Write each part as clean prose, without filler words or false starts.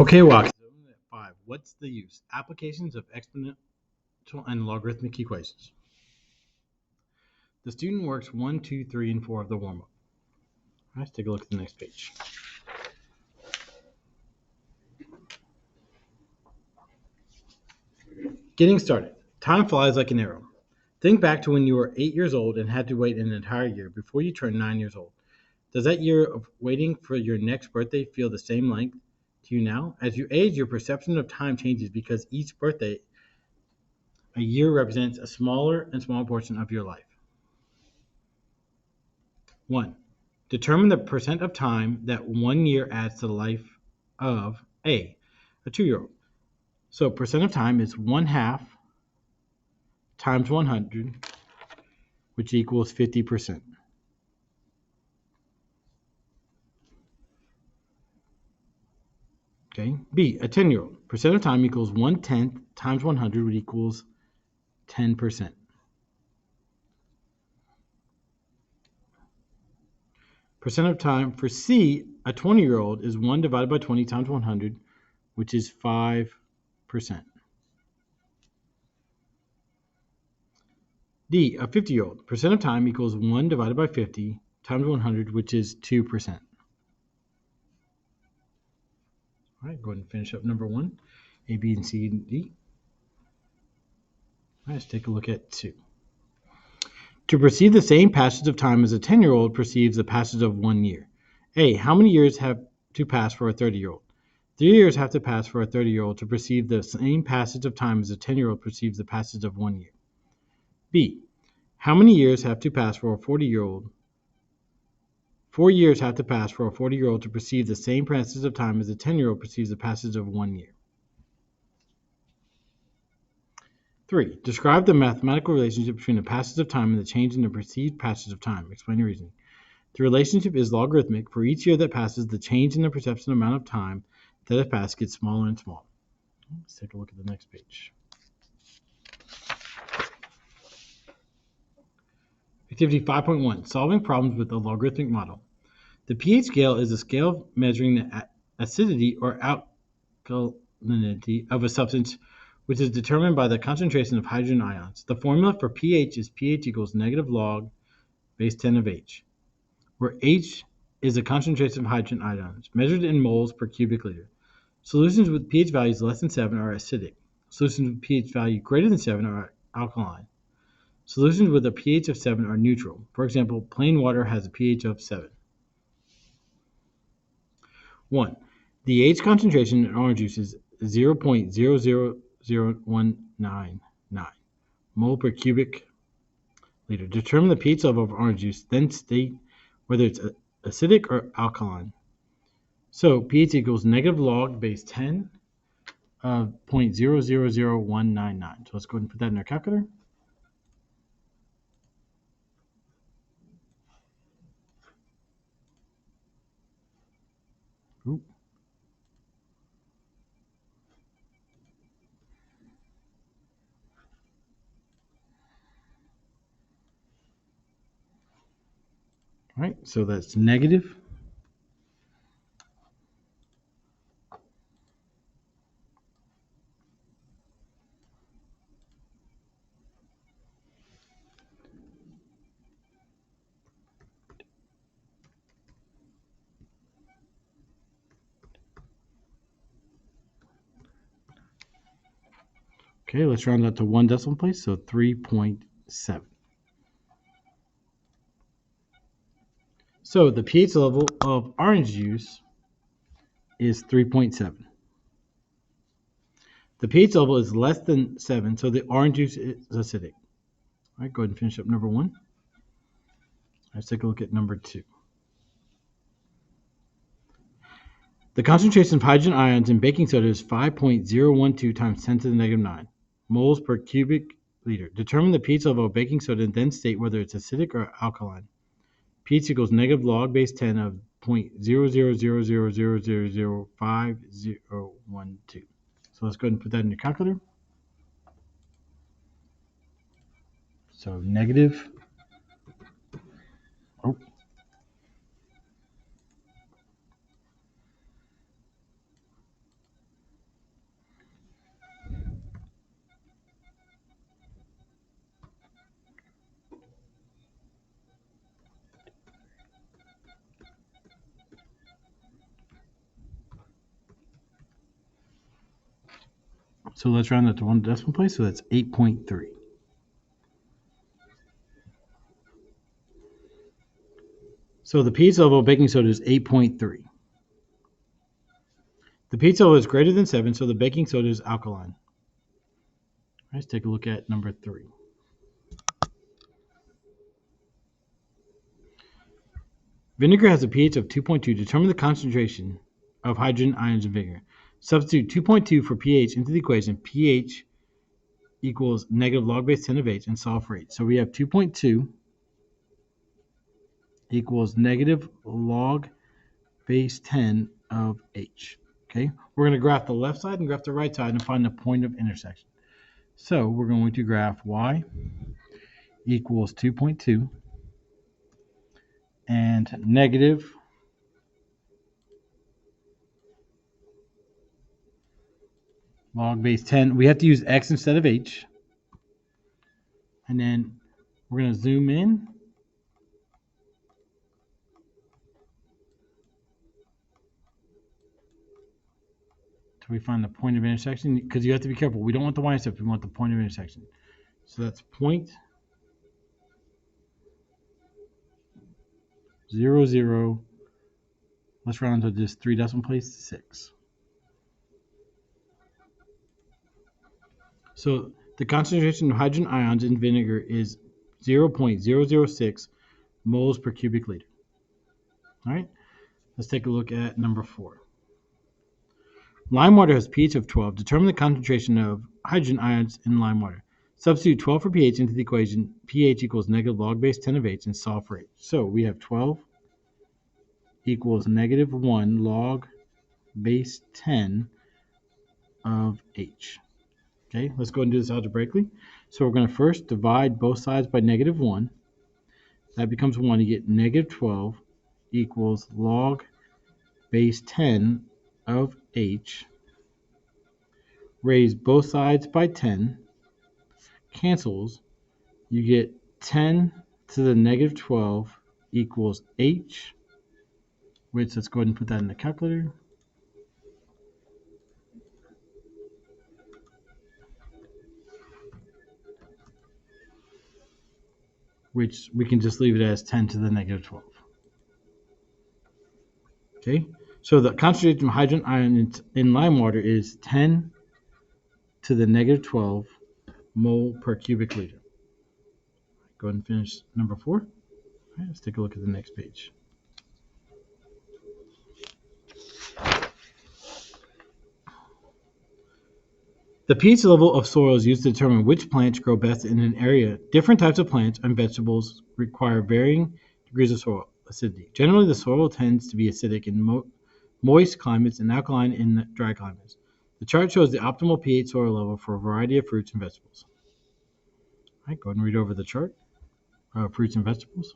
Okay, Watson. 5. What's the use? Applications of exponential and logarithmic equations. The student works 1, 2, 3, and 4 of the warm-up. Let's take a look at the next page. Getting started. Time flies like an arrow. Think back to when you were 8 years old and had to wait an entire year before you turned 9 years old. Does that year of waiting for your next birthday feel the same length to you now? As you age, your perception of time changes because each birthday, a year represents a smaller and smaller portion of your life. 1. Determine the percent of time that 1 year adds to the life of a 2-year-old. So percent of time is 1/2 times 100, which equals 50%. Okay. B, a 10-year-old. Percent of time equals 1/10 times 100, which equals 10%. Percent of time for C, a 20-year-old, is 1 divided by 20 times 100, which is 5%. D, a 50-year-old. Percent of time equals 1 divided by 50 times 100, which is 2%. All right, go ahead and finish up number 1, A, B, and C, and D. All right, let's take a look at 2. To perceive the same passage of time as a 10-year-old perceives the passage of 1 year. A, how many years have to pass for a 30-year-old? 3 years have to pass for a 30-year-old to perceive the same passage of time as a 10-year-old perceives the passage of 1 year. B, how many years have to pass for a 40-year-old? 4 years have to pass for a 40-year-old to perceive the same passage of time as a 10-year-old perceives the passage of 1 year. 3. Describe the mathematical relationship between the passage of time and the change in the perceived passage of time. Explain your reasoning. The relationship is logarithmic. For each year that passes, the change in the perception amount of time that has passed gets smaller and smaller. Let's take a look at the next page. Activity 5.1, solving problems with a logarithmic model. The pH scale is a scale measuring the acidity or alkalinity of a substance, which is determined by the concentration of hydrogen ions. The formula for pH is pH equals negative log base 10 of H, where H is the concentration of hydrogen ions, measured in moles per cubic liter. Solutions with pH values less than 7 are acidic. Solutions with pH value greater than 7 are alkaline. Solutions with a pH of 7 are neutral. For example, plain water has a pH of 7. 1. The H concentration in orange juice is 0.000199 mole per cubic liter. Determine the pH level of orange juice, then state whether it's acidic or alkaline. So pH equals negative log base 10 of 0.000199. So let's go ahead and put that in our calculator. Ooh. All right, so that's negative. Okay, let's round that to 1 decimal place, so 3.7. So the pH level of orange juice is 3.7. The pH level is less than 7, so the orange juice is acidic. All right, go ahead and finish up number 1. Let's take a look at number 2. The concentration of hydrogen ions in baking soda is 5.012 times 10 to the negative 9 moles per cubic liter. Determine the pH level of baking soda and then state whether it's acidic or alkaline. pH equals negative log base 10 of 0.0000005012. So let's go ahead and put that in your calculator. So negative. Oh. So let's round that to one decimal place. So that's 8.3. So the pH level of baking soda is 8.3. The pH level is greater than 7, so the baking soda is alkaline. Let's take a look at number 3. Vinegar has a pH of 2.2. Determine the concentration of hydrogen ions in vinegar. Substitute 2.2 for pH into the equation. pH equals negative log base 10 of H and solve for H. So we have 2.2 equals negative log base 10 of H. Okay, we're going to graph the left side and graph the right side and find the point of intersection. So we're going to graph Y equals 2.2 and negative log base 10. We have to use X instead of H. And then we're going to zoom in. Till we find the point of intersection, because you have to be careful. We don't want the y-intercept, we want the point of intersection. So that's 0.00. Let's round to just 3 decimal places, 6. So the concentration of hydrogen ions in vinegar is 0.006 moles per cubic liter. All right, let's take a look at number 4. Lime water has pH of 12. Determine the concentration of hydrogen ions in lime water. Substitute 12 for pH into the equation. pH equals negative log base 10 of H and solve for H. So we have 12 equals negative 1 log base 10 of H. Okay, let's go and do this algebraically. So we're going to first divide both sides by negative 1. That becomes 1. You get negative 12 equals log base 10 of H. Raise both sides by 10. Cancels. You get 10 to the negative 12 equals H, which let's go ahead and put that in the calculator. Which we can just leave it as 10 to the negative 12. Okay, so the concentration of hydrogen ion in lime water is 10 to the negative 12 mole per cubic liter. Go ahead and finish number 4. All right, let's take a look at the next page. The pH level of soil is used to determine which plants grow best in an area. Different types of plants and vegetables require varying degrees of soil acidity. Generally, the soil tends to be acidic in moist climates and alkaline in dry climates. The chart shows the optimal pH soil level for a variety of fruits and vegetables. All right, go ahead and read over the chart. Fruits and vegetables.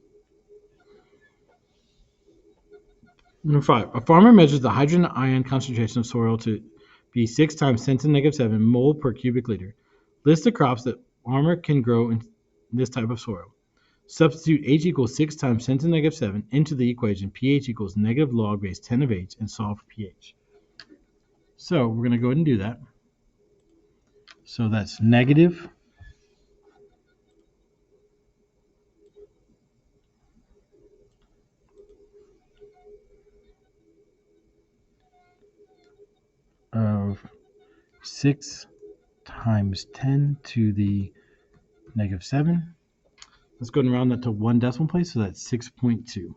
Number 5. A farmer measures the hydrogen ion concentration of soil to be 6 times 10 to the negative 7 mole per cubic liter. List the crops that farmer can grow in this type of soil. Substitute H equals 6 times 10 to the negative 7 into the equation pH equals negative log base 10 of H and solve for pH. So we're going to go ahead and do that. So that's negative of 6 times 10 to the negative 7. Let's go ahead and round that to 1 decimal place, so that's 6.2.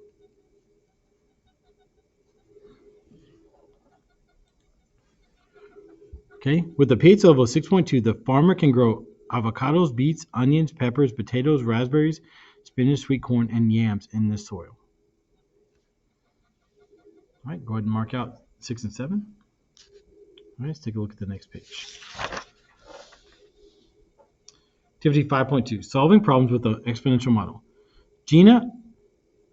Okay, with the pH level of 6.2, the farmer can grow avocados, beets, onions, peppers, potatoes, raspberries, spinach, sweet corn, and yams in this soil. All right, go ahead and mark out 6 and 7. All right, let's take a look at the next page. Activity 5.2, solving problems with the exponential model. Gina,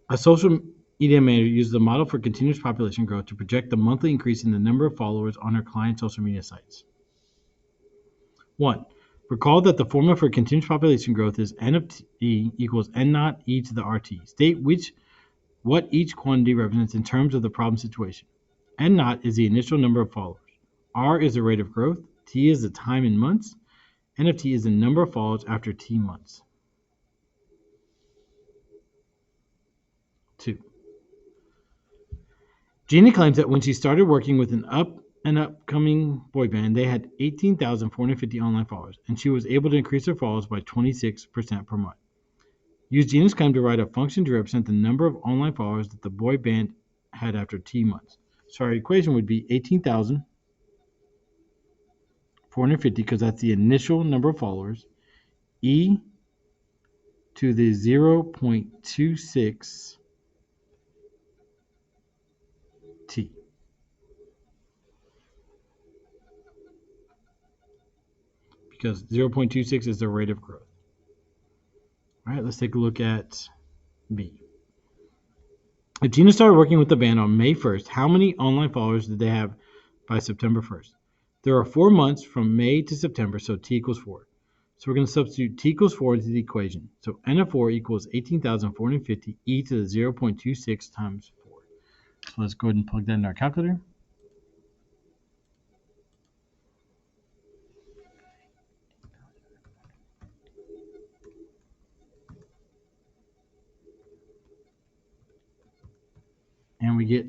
a social media manager, uses the model for continuous population growth to project the monthly increase in the number of followers on her client social media sites. 1. Recall that the formula for continuous population growth is N of t equals N naught e to the RT. State what each quantity represents in terms of the problem situation. N naught is the initial number of followers. R is the rate of growth. T is the time in months. N of T is the number of followers after T months. 2. Gina claims that when she started working with an upcoming boy band, they had 18,450 online followers, and she was able to increase her followers by 26% per month. Use Gina's claim to write a function to represent the number of online followers that the boy band had after T months. So our equation would be 18,450, because that's the initial number of followers, e to the 0.26 t. Because 0.26 is the rate of growth. All right, let's take a look at B. If Gina started working with the band on May 1st, how many online followers did they have by September 1st? There are 4 months from May to September, so T equals 4. So we're going to substitute T equals 4 into the equation. So N of 4 equals 18,450 e to the 0.26 times 4. So let's go ahead and plug that in our calculator. And we get,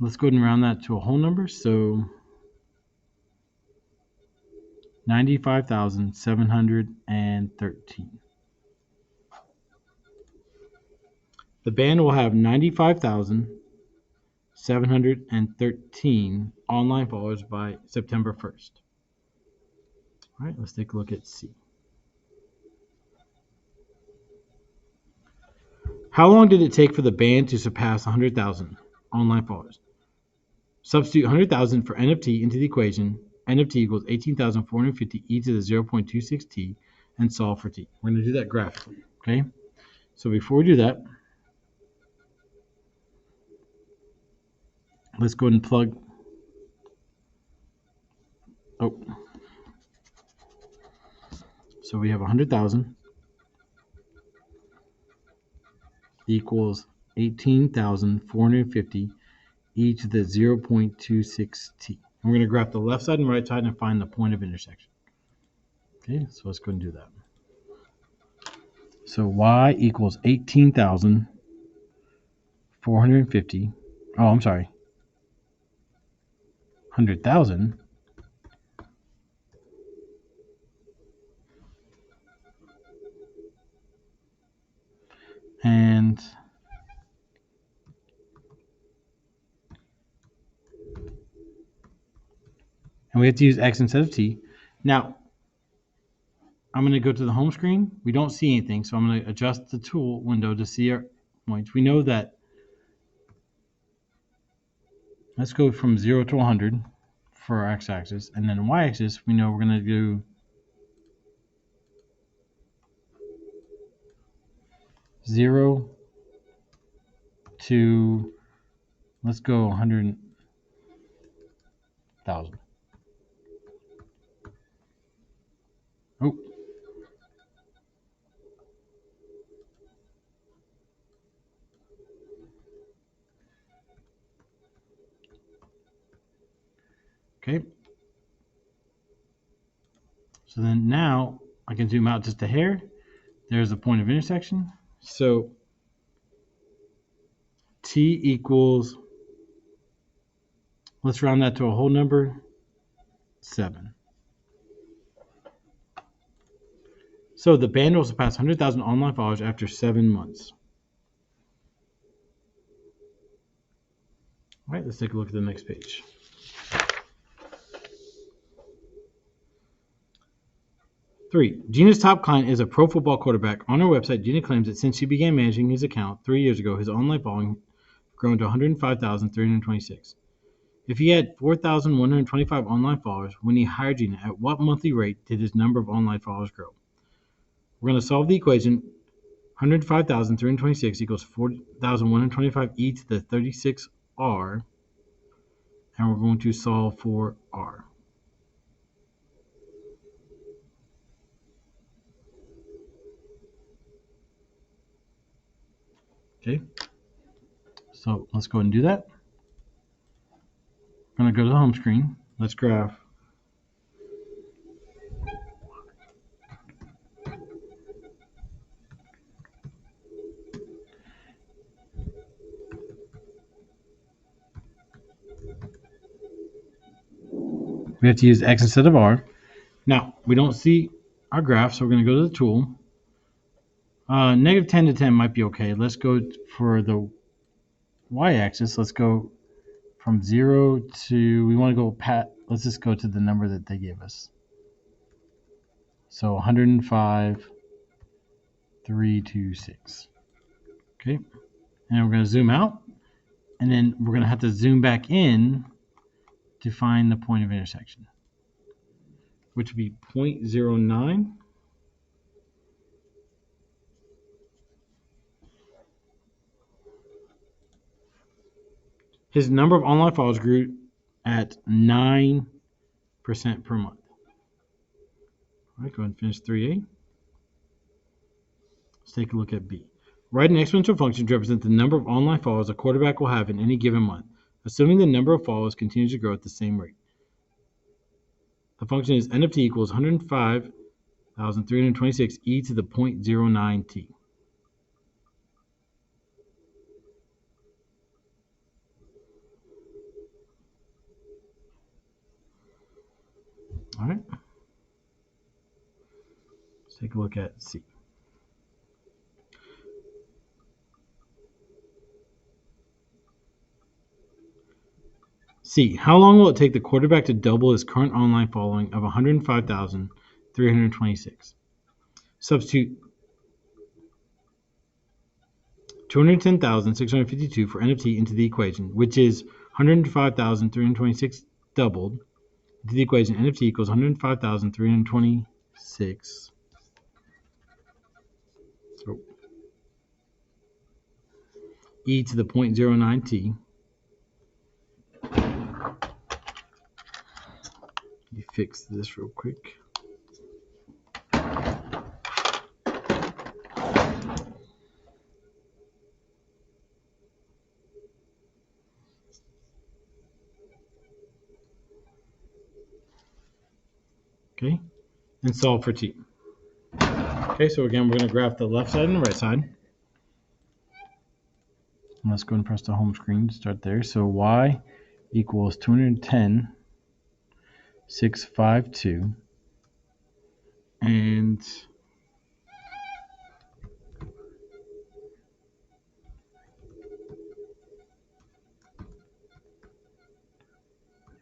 let's go ahead and round that to a whole number. So 95,713. The band will have 95,713 online followers by September 1st. All right, let's take a look at C. How long did it take for the band to surpass 100,000 online followers? Substitute 100,000 for N of T into the equation. N of T equals 18,450 e to the 0.26 t, and solve for T. We're going to do that graphically, okay? So before we do that, let's go ahead and plug. So we have 100,000 equals 18,450 e to the 0.26 t. We're going to graph the left side and right side and find the point of intersection. Okay, so let's go and do that. So y equals 18,450. Oh, I'm sorry. 100,000. And we have to use x instead of t. Now, I'm going to go to the home screen. We don't see anything, so I'm going to adjust the tool window to see our points. We know that, let's go from 0 to 100 for our x-axis, and then y-axis, we know we're going to do 0 to, let's go 100,000. Oh. Okay. So then now I can zoom out just a hair. There's a point of intersection. So T equals, let's round that to a whole number, 7. So the band will surpass 100,000 online followers after 7 months. All right, let's take a look at the next page. Three, Gina's top client is a pro football quarterback. On her website, Gina claims that since she began managing his account 3 years ago, his online following grown to 105,326. If he had 4,125 online followers when he hired Gina, at what monthly rate did his number of online followers grow? We're going to solve the equation. 105,326 equals 4,125 e to the 36r, and we're going to solve for r. Okay, so let's go ahead and do that. I'm going to go to the home screen. Let's graph We have to use x instead of r. Now, we don't see our graph, so we're going to go to the tool. Negative 10 to 10 might be okay. Let's go for the y-axis. Let's go from 0 to, we want to go let's just go to the number that they gave us. So 105, 326. Okay. And we're going to zoom out. And then we're going to have to zoom back in to find the point of intersection, which would be 0.09. His number of online followers grew at 9% per month. All right, go ahead and finish 3A. Let's take a look at B. Write an exponential function to represent the number of online followers a quarterback will have in any given month, assuming the number of followers continues to grow at the same rate. The function is n of t equals 105,326 e to the 0.09 t. All right. Let's take a look at C. C. How long will it take the quarterback to double his current online following of 105,326? Substitute 210,652 for n of t into the equation, which is 105,326 doubled, into the equation n of t equals 105,326. So e to the 0.09 t. Let me fix this real quick. Okay, and solve for t. Okay, so again, we're going to graph the left side and the right side. And let's go and press the home screen to start there. So y equals 210,652. And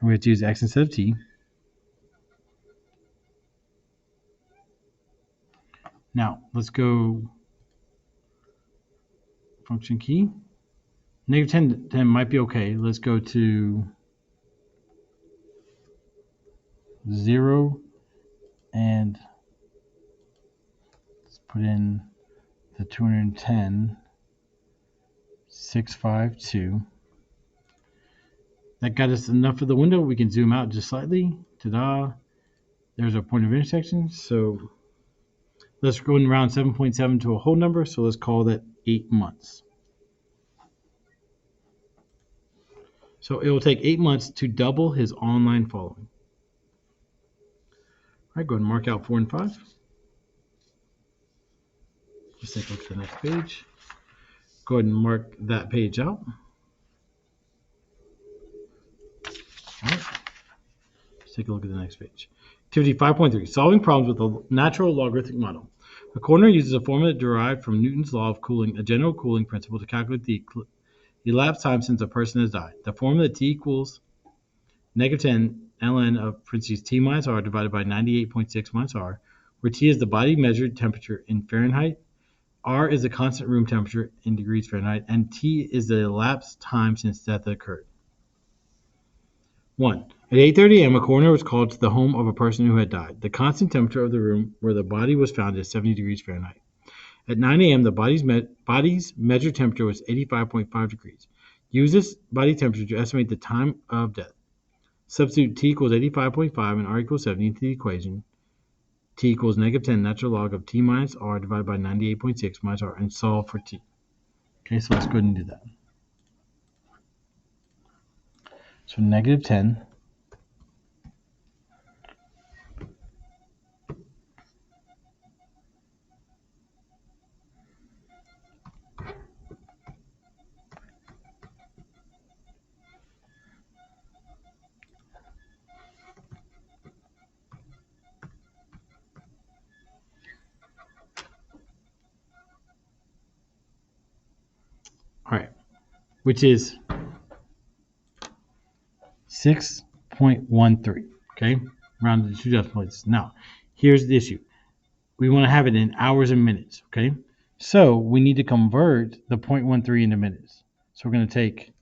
we have to use x instead of t. Now, let's go function key. Negative 10 to 10 might be okay. Let's go to 0 and let's put in the 210,652. That got us enough of the window. We can zoom out just slightly. Ta-da. There's our point of intersection. So let's go and round 7.7 to a whole number. So let's call that 8 months. So it will take 8 months to double his online following. All right, go ahead and mark out 4 and 5. Let's take a look at the next page. Go ahead and mark that page out. All right. Let's take a look at the next page. Activity 5.3, solving problems with a natural logarithmic model. A coordinator uses a formula derived from Newton's law of cooling, a general cooling principle, to calculate the elapsed time since a person has died. The formula t equals negative 10 ln of parentheses t minus r divided by 98.6 minus r, where t is the body measured temperature in Fahrenheit, r is the constant room temperature in degrees Fahrenheit, and t is the elapsed time since death occurred. 1. At 8:30 a.m., a coroner was called to the home of a person who had died. The constant temperature of the room where the body was found is 70 degrees Fahrenheit. At 9 a.m., the body's measured temperature was 85.5 degrees. Use this body temperature to estimate the time of death. Substitute t equals 85.5 and r equals 70 into the equation. T equals negative 10 natural log of t minus r divided by 98.6 minus r, and solve for t. Okay, so let's go ahead and do that. So negative 10 which is 6.13. Okay, rounded to 2 decimal places. Now, here's the issue. We want to have it in hours and minutes. Okay, so we need to convert the 0.13 into minutes. So we're going to take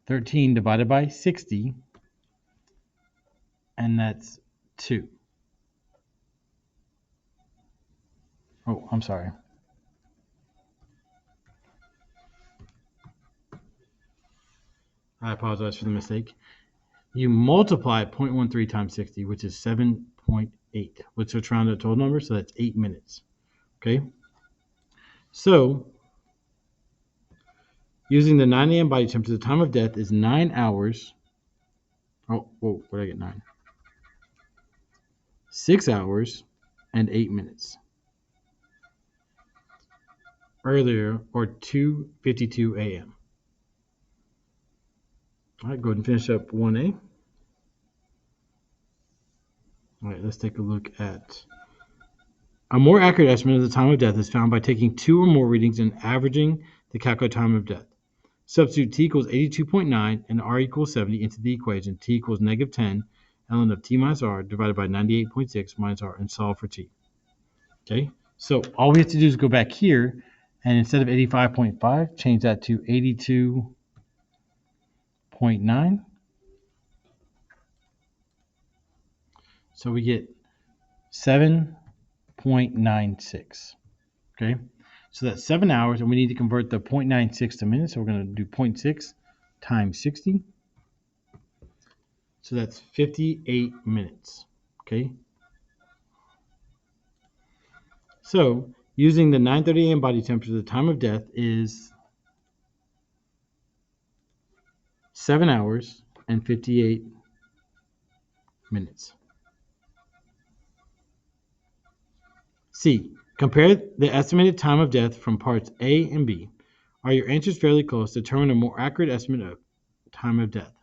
13 divided by 60, and that's 2. Oh, I'm sorry. I apologize for the mistake. You multiply 0.13 times 60, which is 7.8, which is rounded to a total number, so that's 8 minutes. Okay? So, using the 9 a.m. body temperature, the time of death is 9 hours. Oh, whoa, where did I get 9? 6 hours and 8 minutes. Earlier, or 2:52 a.m. All right, go ahead and finish up 1A. All right, let's take a look at a more accurate estimate of the time of death is found by taking 2 or more readings and averaging the calculated time of death. Substitute t equals 82.9 and r equals 70 into the equation. T equals -10 ln of t minus r divided by 98.6 minus r, and solve for t. Okay, so all we have to do is go back here, and instead of 85.5, change that to 82.9. So we get 7.96. Okay, so that's 7 hours, and we need to convert the 0.96 to minutes. So we're going to do 0.6 times 60. So that's 58 minutes. Okay. So using the 9:30 a.m. body temperature, the time of death is 7 hours and 58 minutes. C. Compare the estimated time of death from parts A and B. Are your answers fairly close? Determine a more accurate estimate of time of death.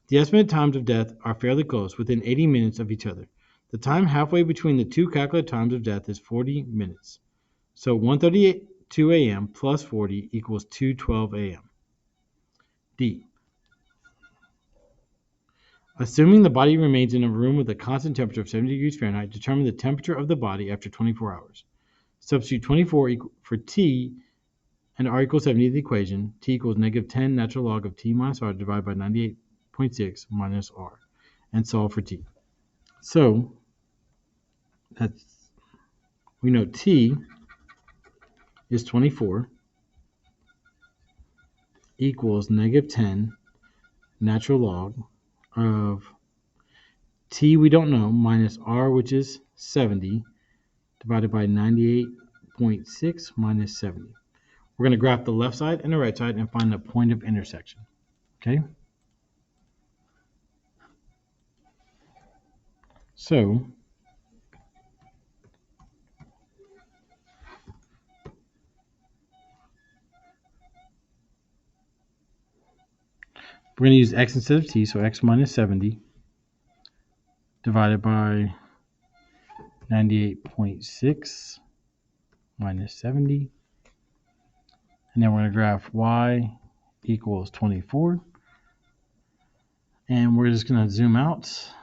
The estimated times of death are fairly close, within 80 minutes of each other. The time halfway between the two calculated times of death is 40 minutes. So 1:32 a.m. plus 40 equals 2:12 a.m. D. Assuming the body remains in a room with a constant temperature of 70 degrees Fahrenheit, determine the temperature of the body after 24 hours. Substitute 24 for t and r equals 70 in the equation. T equals -10 natural log of t minus r divided by 98.6 minus r, and solve for t. So we know t is 24 equals -10 natural log of t we don't know minus r, which is 70, divided by 98.6 minus 70. We're going to graph the left side and the right side and find the point of intersection. Okay? So we're going to use x instead of t, so x minus 70 divided by 98.6 minus 70. And then we're going to graph y equals 24. And we're just going to zoom out.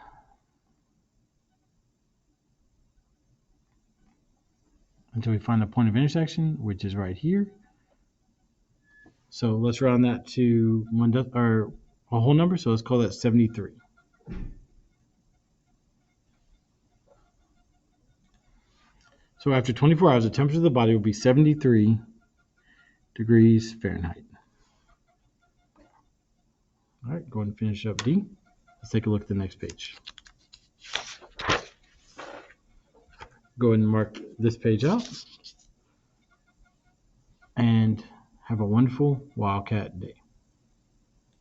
Until we find the point of intersection, which is right here. So let's round that to a whole number. So let's call that 73. So after 24 hours, the temperature of the body will be 73 degrees Fahrenheit. All right, go ahead and finish up D. Let's take a look at the next page. Go ahead and mark this page out. And have a wonderful Wildcat day.